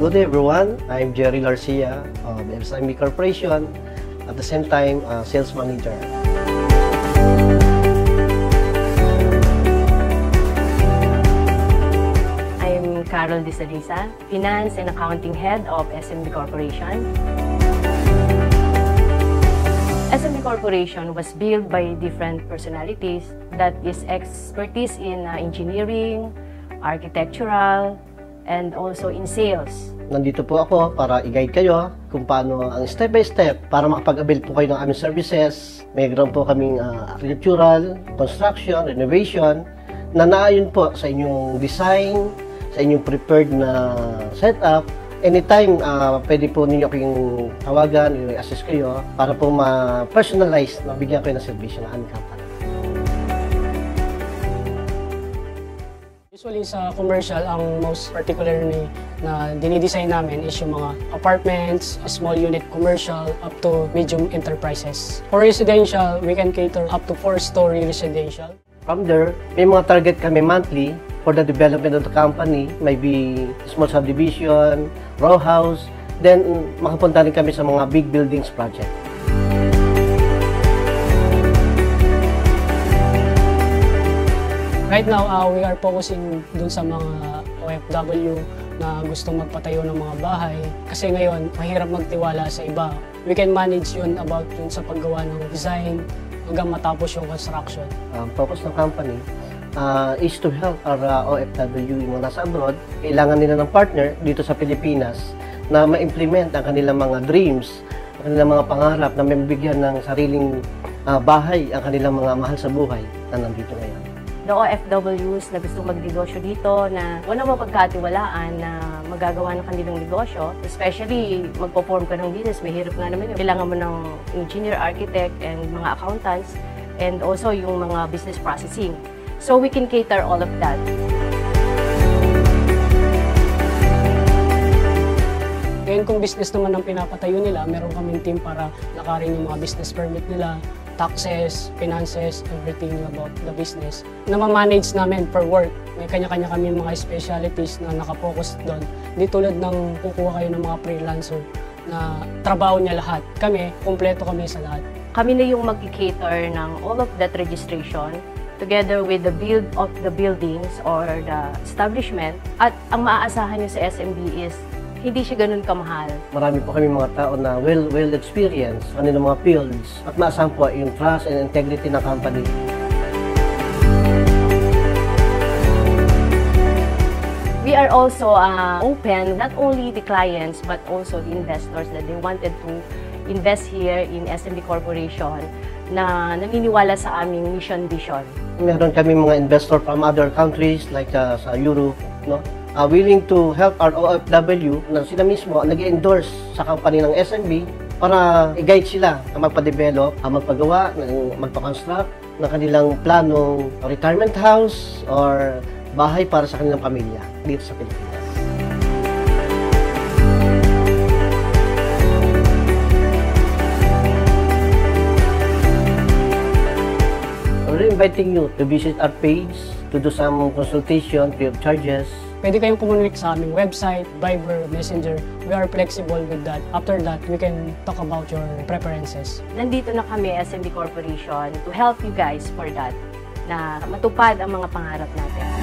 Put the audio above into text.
Good day everyone, I'm Jerry Garcia of SMB Corporation, at the same time, Sales Manager. I'm Carol Disalisa, Finance and Accounting Head of SMB Corporation. SMB Corporation was built by different personalities that is expertise in engineering, architectural, and also in sales. Nandito po ako para i-guide kayo kung paano ang step by step para makapag-avail po kayo ng aming services. Mayroon po kaming architectural, construction, renovation na naayon po sa inyong design, sa inyong prepared na setup. Anytime, pwede po ninyo kayong tawagan, i-assist kayo para po ma-personalize na bigyan kayo ng servisyo ng aming company. Usually sa commercial, ang most particular na dinidesign namin is yung mga apartments, small unit commercial, up to medium enterprises. For residential, we can cater up to 4-story residential. From there, may mga target kami monthly for the development of the company, maybe small subdivision, row house, then makapunta rin kami sa mga big buildings project. Right now, we are focusing dun sa mga OFW na gustong magpatayo ng mga bahay. Kasi ngayon, mahirap magtiwala sa iba. We can manage yun about yun sa paggawa ng design hanggang matapos yung construction. Ang focus ng company is to help our OFW yung nasa abroad. Kailangan nila ng partner dito sa Pilipinas na ma-implement ang kanilang mga dreams, ang kanilang mga pangarap na may bigyan ng sariling bahay ang kanilang mga mahal sa buhay na nandito ngayon. The OFWs na gusto magnegosyo dito na walang mapagkatiwalaan na magagawa ng kanilang negosyo, especially magpo-form ka ng business, mahirap nga naman yun. Kailangan mo ng engineer, architect, and mga accountants, and also yung mga business processing. So we can cater all of that. Ngayon kung business naman ang pinapatayo nila, meron kaming team para lakarin yung mga business permit nila, taxes, finances, everything about the business. Na-manage namin per work. May kanya-kanya kami mga specialties na nakapokus doon. Di tulad ng kukuha kayo ng mga freelancer na trabaho niya lahat. Kami, kumpleto kami sa lahat. Kami na yung mag-cater ng all of that registration together with the build of the buildings or the establishment. At ang maaasahan nyo sa SMB is hindi siya ganun kamahal. Marami po kami mga tao na well-experienced sa kanilang mga fields at maasahan po yung trust and integrity ng company. We are also open, not only the clients but also the investors that they wanted to invest here in SMB Corporation na naniniwala sa aming mission vision. Meron kami mga investor from other countries like sa Europe, no? Willing to help our OFW na sila mismo nag-endorse sa company ng SMB para i-guide sila na magpa-develop, magpagawa, magpa-construct ng kanilang planong retirement house or bahay para sa kanilang pamilya dito sa Pilipinas. We're inviting you to visit our page to do some consultation free of charges. Pwede kayong pumunta sa aming website, Viber, Messenger. We are flexible with that. After that, we can talk about your preferences. Nandito na kami, SMB Corporation, to help you guys for that, na matupad ang mga pangarap natin.